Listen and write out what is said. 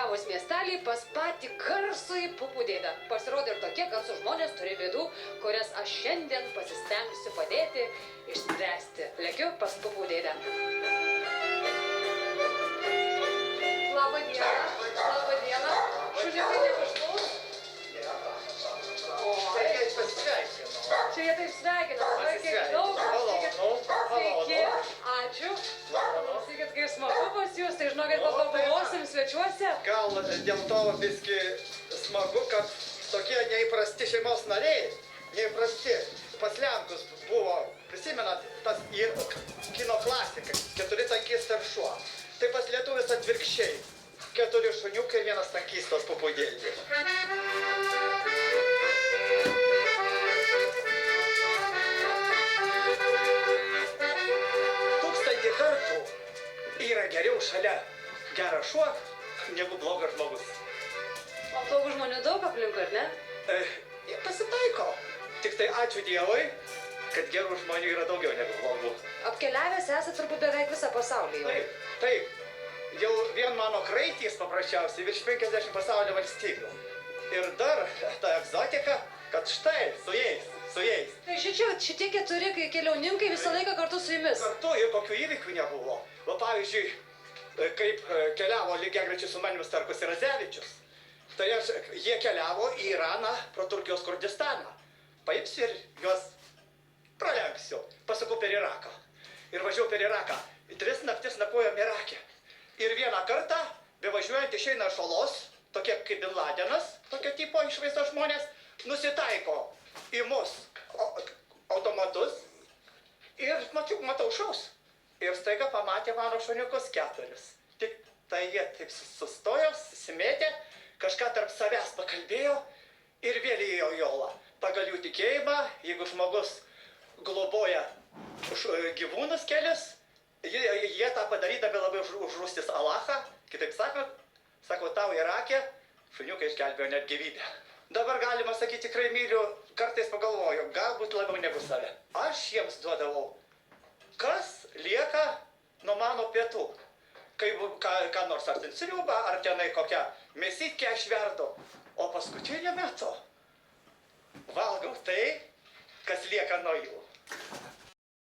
Atvažiavus miestelį pas patį garsųjį pupų dėdę. Pasirodė ir tokie garsų žmonės turi bėdų, kurias aš šiandien pasistengsiu padėti išspręsti. Lekiu pas pupų dėdę. Labą dieną. Labą dieną. Šuniukai nepašlaus. Čia jie taip sveikina. Kiek daug. Sveiki. Ačiū. Sakykit, kaip smagu pas jūs, tai žinokit, papabuvosim svečiuose. Gal dėl to visgi smagu, kad tokie neįprasti šeimos nariai, neįprasti pas Lenkus buvo, prisimenat, tas kino klasika, 4 tankys ir šuo. Tai pas lietuvis atvirkščiai, 4 šuniukai ir 1 tankystas pupudėlė. Kartų yra geriau šalia geras šuo, negu blogas žmogus. O blogų žmonių daug aplinkui, ar ne? Jie pasitaiko. Tik tai ačiū Dievui, kad gerų žmonių yra daugiau negu blogų. Apkeliavęs esate turbūt beveik visą pasaulį jau. Taip. Jau vien mano kraitys paprasčiausiai virš 50 pasaulio valstybių. Ir dar ta egzotika, kad štai su jais. Tai šitie 4 keliauninkai visą laiką kartu su jumis. Kartu ir kokių įvykių nebuvo. Va pavyzdžiui, kaip keliavo lygiagrečiai su manimi Starkus ir Radzevičius. Tai jie keliavo į Iraną pro Turkijos Kurdistaną. Paimsiu ir juos pralenksiu. Pasukau per Iraką. Ir važiuoju per Iraką. 3 naktis nakvojom Irake. Ir vieną kartą, bevažiuojant išeina iš olos, tokie kaip Bin Ladenas, tokio tipo išvaizdo žmonės, nusitaiko į mus automatus ir matau šaus. Ir staiga pamatė mano šuniukus 4. Tik tai jie taip sustojo, susimetė, kažką tarp savęs pakalbėjo ir vėl įėjo į olą. Pagal jų tikėjimą, jeigu žmogus globoja gyvūnus kelis, jie tą padarydami labai užrūstis Alachą. Kitaip sakant, sako, tau Irake šuniukai išgelbėjo net gyvybę. Dabar galima sakyti, tikrai myliu, kartais pagalvoju, galbūt labiau negu save. Aš jiems duodavau, kas lieka nuo mano pietų. Kai ką nors ar ten sriubą, ar tenai kokią mėsytkę aš verdu. O paskutiniu metu valgau tai, kas lieka nuo jų.